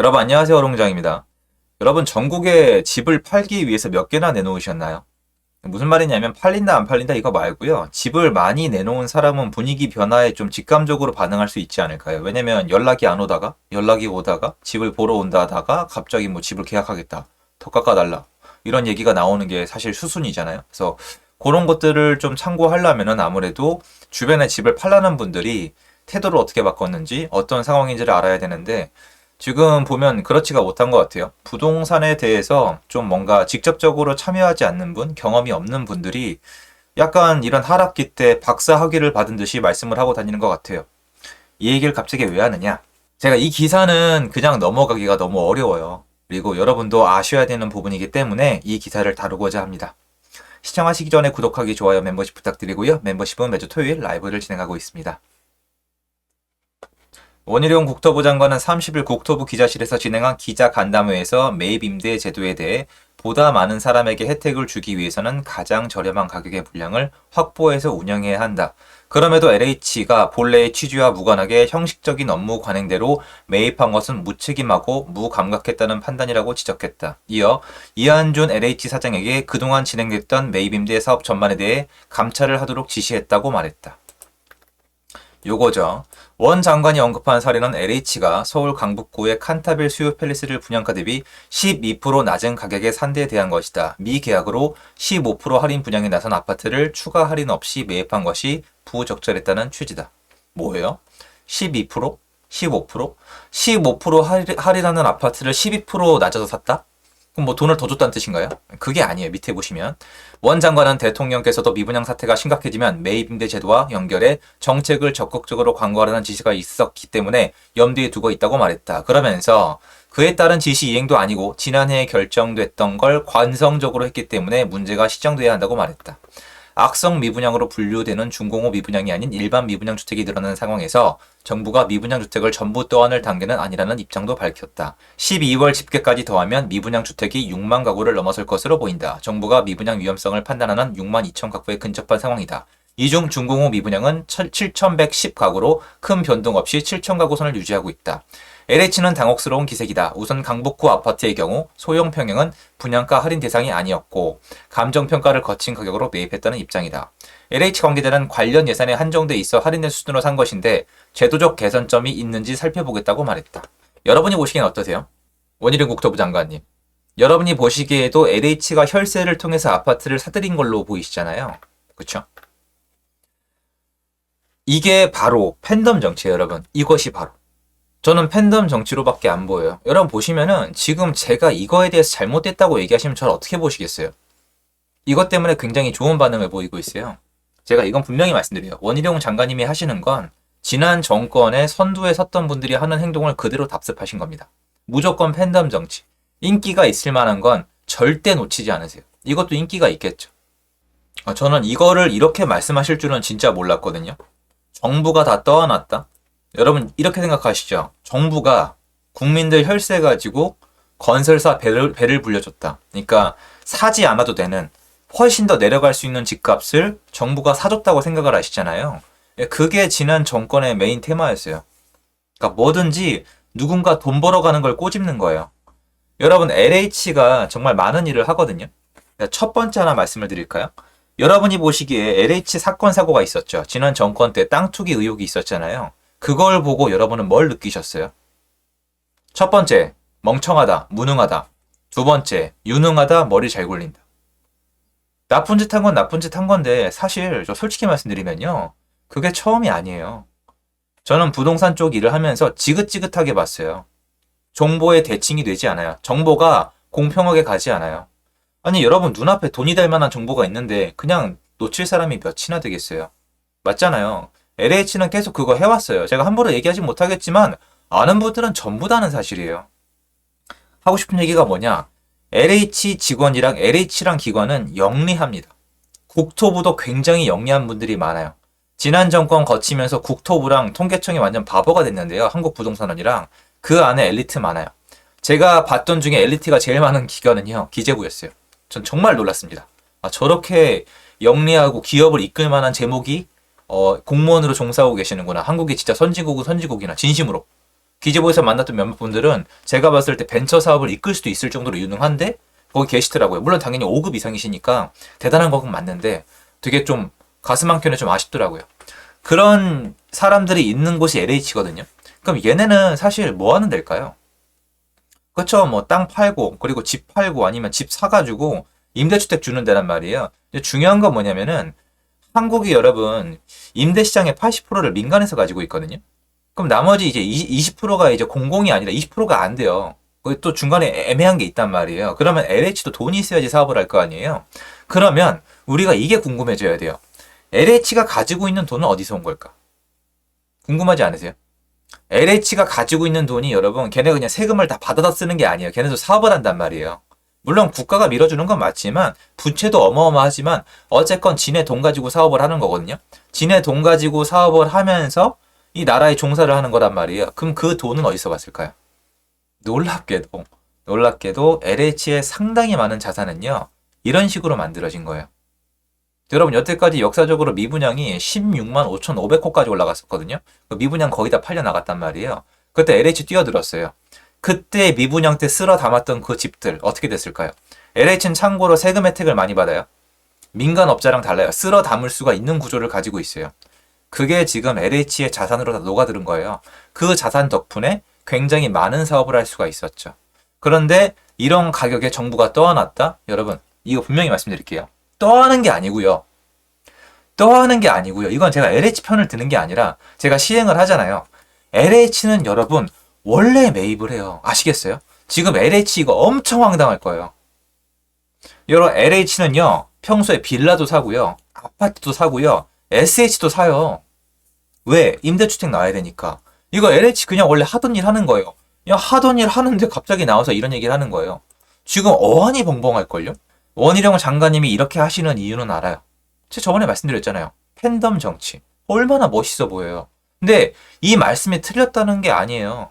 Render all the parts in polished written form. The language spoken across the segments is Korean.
여러분 안녕하세요. 어롱장입니다. 여러분 전국에 집을 팔기 위해서 몇 개나 내놓으셨나요? 무슨 말이냐면 팔린다 안 팔린다 이거 말고요. 집을 많이 내놓은 사람은 분위기 변화에 좀 직감적으로 반응할 수 있지 않을까요? 왜냐면 연락이 안 오다가 연락이 오다가 집을 보러 온다 하다가 갑자기 뭐 집을 계약하겠다. 더 깎아달라. 이런 얘기가 나오는 게 사실 수순이잖아요. 그래서 그런 것들을 좀 참고하려면은 아무래도 주변에 집을 팔라는 분들이 태도를 어떻게 바꿨는지 어떤 상황인지를 알아야 되는데 지금 보면 그렇지가 못한 것 같아요. 부동산에 대해서 좀 뭔가 직접적으로 참여하지 않는 분, 경험이 없는 분들이 약간 이런 하락기 때 박사 학위를 받은 듯이 말씀을 하고 다니는 것 같아요. 이 얘기를 갑자기 왜 하느냐? 제가 이 기사는 그냥 넘어가기가 너무 어려워요. 그리고 여러분도 아셔야 되는 부분이기 때문에 이 기사를 다루고자 합니다. 시청하시기 전에 구독하기, 좋아요, 멤버십 부탁드리고요. 멤버십은 매주 토요일 라이브를 진행하고 있습니다. 원희룡 국토부 장관은 30일 국토부 기자실에서 진행한 기자 간담회에서 매입 임대 제도에 대해 보다 많은 사람에게 혜택을 주기 위해서는 가장 저렴한 가격의 물량을 확보해서 운영해야 한다. 그럼에도 LH가 본래의 취지와 무관하게 형식적인 업무 관행대로 매입한 것은 무책임하고 무감각했다는 판단이라고 지적했다. 이어 이한준 LH 사장에게 그동안 진행됐던 매입 임대 사업 전반에 대해 감찰을 하도록 지시했다고 말했다. 요거죠. 원 장관이 언급한 사례는 LH가 서울 강북구의 칸타빌 수요 팰리스를 분양가 대비 12% 낮은 가격에 산대에 대한 것이다. 미계약으로 15% 할인 분양에 나선 아파트를 추가 할인 없이 매입한 것이 부적절했다는 취지다. 뭐예요? 12%? 15%? 15% 할인하는 아파트를 12% 낮아서 샀다? 그럼 뭐 돈을 더 줬다는 뜻인가요? 그게 아니에요. 밑에 보시면 원 장관은 대통령께서도 미분양 사태가 심각해지면 매입임대 제도와 연결해 정책을 적극적으로 강구하라는 지시가 있었기 때문에 염두에 두고 있다고 말했다. 그러면서 그에 따른 지시 이행도 아니고 지난해에 결정됐던 걸 관성적으로 했기 때문에 문제가 시정돼야 한다고 말했다. 악성 미분양으로 분류되는 중공업 미분양이 아닌 일반 미분양 주택이 늘어나는 상황에서 정부가 미분양 주택을 전부 떠안을 단계는 아니라는 입장도 밝혔다. 12월 집계까지 더하면 미분양 주택이 6만 가구를 넘어설 것으로 보인다. 정부가 미분양 위험성을 판단하는 6만 2천 가구에 근접한 상황이다. 이 중 중공업 미분양은 7,110가구로 큰 변동 없이 7천 가구 선을 유지하고 있다. LH는 당혹스러운 기색이다. 우선 강북구 아파트의 경우 소형 평형은 분양가 할인 대상이 아니었고 감정평가를 거친 가격으로 매입했다는 입장이다. LH 관계자는 관련 예산에 한정돼 있어 할인된 수준으로 산 것인데 제도적 개선점이 있는지 살펴보겠다고 말했다. 여러분이 보시기엔 어떠세요? 원희룡 국토부 장관님. 여러분이 보시기에도 LH가 혈세를 통해서 아파트를 사들인 걸로 보이시잖아요. 그쵸? 이게 바로 팬덤 정치예요, 여러분. 이것이 바로. 저는 팬덤 정치로밖에 안 보여요. 여러분 보시면은 지금 제가 이거에 대해서 잘못됐다고 얘기하시면 저를 어떻게 보시겠어요? 이것 때문에 굉장히 좋은 반응을 보이고 있어요. 제가 이건 분명히 말씀드려요. 원희룡 장관님이 하시는 건 지난 정권의 선두에 섰던 분들이 하는 행동을 그대로 답습하신 겁니다. 무조건 팬덤 정치. 인기가 있을 만한 건 절대 놓치지 않으세요. 이것도 인기가 있겠죠. 저는 이거를 이렇게 말씀하실 줄은 진짜 몰랐거든요. 정부가 다 떠안았다. 여러분 이렇게 생각하시죠. 정부가 국민들 혈세 가지고 건설사 배를 불려줬다. 그러니까 사지 않아도 되는 훨씬 더 내려갈 수 있는 집값을 정부가 사줬다고 생각을 하시잖아요. 그게 지난 정권의 메인 테마였어요. 그러니까 뭐든지 누군가 돈 벌어가는 걸 꼬집는 거예요. 여러분 LH가 정말 많은 일을 하거든요. 첫 번째 하나 말씀을 드릴까요? 여러분이 보시기에 LH 사건 사고가 있었죠. 지난 정권 때 땅 투기 의혹이 있었잖아요. 그걸 보고 여러분은 뭘 느끼셨어요? 첫 번째, 멍청하다, 무능하다. 두 번째, 유능하다, 머리 잘 굴린다. 나쁜 짓 한 건 나쁜 짓 한 건데 사실 저 솔직히 말씀드리면요. 그게 처음이 아니에요. 저는 부동산 쪽 일을 하면서 지긋지긋하게 봤어요. 정보에 대칭이 되지 않아요. 정보가 공평하게 가지 않아요. 아니 여러분 눈앞에 돈이 될 만한 정보가 있는데 그냥 놓칠 사람이 몇이나 되겠어요. 맞잖아요. LH는 계속 그거 해왔어요. 제가 함부로 얘기하지 못하겠지만 아는 분들은 전부 다 아는 사실이에요. 하고 싶은 얘기가 뭐냐? LH 직원이랑 LH랑 기관은 영리합니다. 국토부도 굉장히 영리한 분들이 많아요. 지난 정권 거치면서 국토부랑 통계청이 완전 바보가 됐는데요. 한국부동산원이랑 그 안에 엘리트 많아요. 제가 봤던 중에 엘리트가 제일 많은 기관은요. 기재부였어요. 전 정말 놀랐습니다. 저렇게 영리하고 기업을 이끌 만한 제목이 공무원으로 종사하고 계시는구나. 한국이 진짜 선진국은 선진국이나 진심으로. 기재부에서 만났던 몇몇 분들은 제가 봤을 때 벤처 사업을 이끌 수도 있을 정도로 유능한데 거기 계시더라고요. 물론 당연히 5급 이상이시니까 대단한 건 맞는데 되게 좀 가슴 한켠에 좀 아쉽더라고요. 그런 사람들이 있는 곳이 LH거든요. 그럼 얘네는 사실 뭐 하는 데일까요? 그쵸, 뭐 땅 팔고 그리고 집 팔고 아니면 집 사가지고 임대주택 주는 데란 말이에요. 근데 중요한 건 뭐냐면은 한국이 여러분 임대 시장의 80%를 민간에서 가지고 있거든요. 그럼 나머지 이제 20%가 이제 공공이 아니라 20%가 안 돼요. 거기 또 중간에 애매한 게 있단 말이에요. 그러면 LH도 돈이 있어야지 사업을 할 거 아니에요. 그러면 우리가 이게 궁금해져야 돼요. LH가 가지고 있는 돈은 어디서 온 걸까? 궁금하지 않으세요? LH가 가지고 있는 돈이 여러분 걔네가 그냥 세금을 다 받아다 쓰는 게 아니에요. 걔네도 사업을 한단 말이에요. 물론 국가가 밀어주는 건 맞지만 부채도 어마어마하지만 어쨌건 지네 돈 가지고 사업을 하는 거거든요. 지네 돈 가지고 사업을 하면서 이 나라에 종사를 하는 거란 말이에요. 그럼 그 돈은 어디서 왔을까요? 놀랍게도 LH의 상당히 많은 자산은요. 이런 식으로 만들어진 거예요. 여러분 여태까지 역사적으로 미분양이 16만 5,500호까지 올라갔었거든요. 그 미분양 거의 다 팔려 나갔단 말이에요. 그때 LH 뛰어들었어요. 그때 미분양 때 쓸어 담았던 그 집들 어떻게 됐을까요? LH는 참고로 세금 혜택을 많이 받아요. 민간 업자랑 달라요. 쓸어 담을 수가 있는 구조를 가지고 있어요. 그게 지금 LH의 자산으로 다 녹아드는 거예요. 그 자산 덕분에 굉장히 많은 사업을 할 수가 있었죠. 그런데 이런 가격에 정부가 떠안았다? 여러분 이거 분명히 말씀드릴게요. 떠하는 게 아니고요. 이건 제가 LH 편을 드는 게 아니라 제가 시행을 하잖아요. LH는 여러분 원래 매입을 해요. 아시겠어요? 지금 LH 이거 엄청 황당할 거예요. 여러분 LH는요. 평소에 빌라도 사고요. 아파트도 사고요. SH도 사요. 왜? 임대주택 나와야 되니까. 이거 LH 그냥 원래 하던 일 하는 거예요. 그냥 하던 일 하는데 갑자기 나와서 이런 얘기를 하는 거예요. 지금 어안이 벙벙할걸요? 원희룡 장관님이 이렇게 하시는 이유는 알아요. 제가 저번에 말씀드렸잖아요. 팬덤 정치. 얼마나 멋있어 보여요. 근데 이 말씀이 틀렸다는 게 아니에요.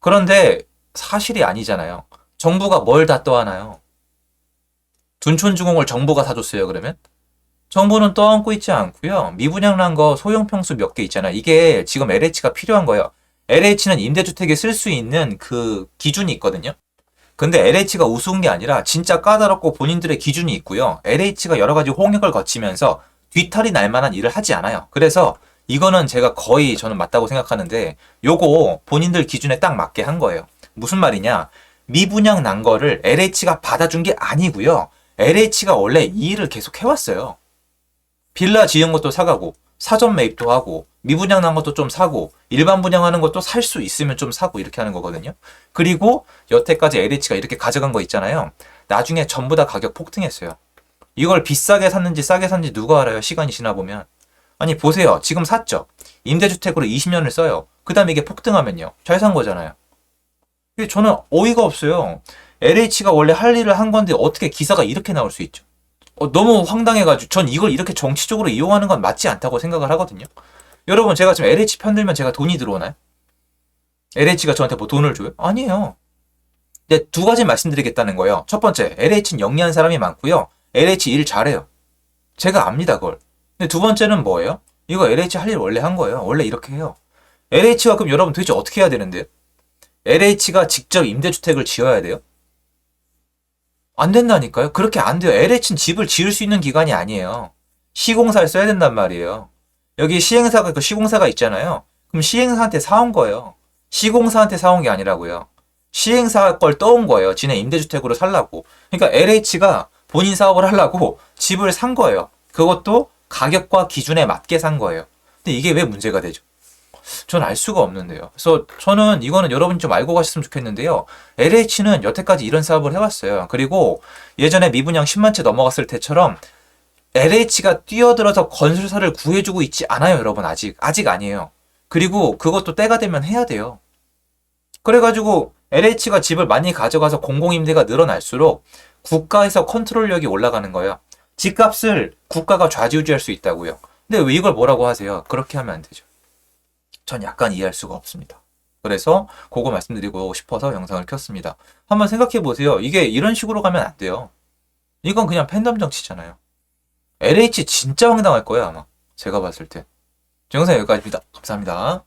그런데 사실이 아니잖아요. 정부가 뭘 다 떠안아요? 둔촌주공을 정부가 사줬어요, 그러면? 정부는 떠안고 있지 않고요. 미분양 난 거 소형 평수 몇 개 있잖아요. 이게 지금 LH가 필요한 거예요. LH는 임대주택에 쓸 수 있는 그 기준이 있거든요. 근데 LH가 우스운 게 아니라 진짜 까다롭고 본인들의 기준이 있고요. LH가 여러 가지 홍역을 거치면서 뒤탈이 날 만한 일을 하지 않아요. 그래서 이거는 제가 거의 저는 맞다고 생각하는데 요거 본인들 기준에 딱 맞게 한 거예요. 무슨 말이냐? 미분양 난 거를 LH가 받아준 게 아니고요. LH가 원래 이 일을 계속 해왔어요. 빌라 지은 것도 사가고 사전 매입도 하고 미분양 난 것도 좀 사고 일반 분양하는 것도 살 수 있으면 좀 사고 이렇게 하는 거거든요. 그리고 여태까지 LH가 이렇게 가져간 거 있잖아요. 나중에 전부 다 가격 폭등했어요. 이걸 비싸게 샀는지 싸게 샀는지 누가 알아요? 시간이 지나 보면. 아니 보세요. 지금 샀죠. 임대주택으로 20년을 써요. 그 다음에 이게 폭등하면요. 잘 산 거잖아요. 저는 어이가 없어요. LH가 원래 할 일을 한 건데 어떻게 기사가 이렇게 나올 수 있죠? 너무 황당해가지고 전 이걸 이렇게 정치적으로 이용하는 건 맞지 않다고 생각을 하거든요. 여러분 제가 지금 LH 편들면 제가 돈이 들어오나요? LH가 저한테 뭐 돈을 줘요? 아니에요. 근데 두 가지 말씀드리겠다는 거예요. 첫 번째, LH는 영리한 사람이 많고요. LH 일 잘해요. 제가 압니다 그걸. 근데 두 번째는 뭐예요? 이거 LH 할 일 원래 한 거예요. 원래 이렇게 해요. LH가 그럼 여러분 도대체 어떻게 해야 되는데요? LH가 직접 임대주택을 지어야 돼요? 안 된다니까요. 그렇게 안 돼요. LH는 집을 지을 수 있는 기관이 아니에요. 시공사를 써야 된단 말이에요. 여기 시행사가 그 시공사가 있잖아요. 그럼 시행사한테 사온 거예요. 시공사한테 사온 게 아니라고요. 시행사 걸 떠온 거예요. 지네 임대주택으로 살라고. 그러니까 LH가 본인 사업을 하려고 집을 산 거예요. 그것도 가격과 기준에 맞게 산 거예요. 근데 이게 왜 문제가 되죠? 전 알 수가 없는데요. 그래서 저는 이거는 여러분이 좀 알고 가셨으면 좋겠는데요. LH는 여태까지 이런 사업을 해왔어요. 그리고 예전에 미분양 10만 채 넘어갔을 때처럼 LH가 뛰어들어서 건설사를 구해주고 있지 않아요, 여러분. 아직 아니에요. 그리고 그것도 때가 되면 해야 돼요. 그래가지고 LH가 집을 많이 가져가서 공공임대가 늘어날수록 국가에서 컨트롤력이 올라가는 거예요. 집값을 국가가 좌지우지할 수 있다고요. 근데 왜 이걸 뭐라고 하세요? 그렇게 하면 안 되죠. 전 약간 이해할 수가 없습니다. 그래서 그거 말씀드리고 싶어서 영상을 켰습니다. 한번 생각해 보세요. 이게 이런 식으로 가면 안 돼요. 이건 그냥 팬덤 정치잖아요. LH 진짜 황당할 거예요, 아마. 제가 봤을 때. 영상 여기까지입니다. 감사합니다.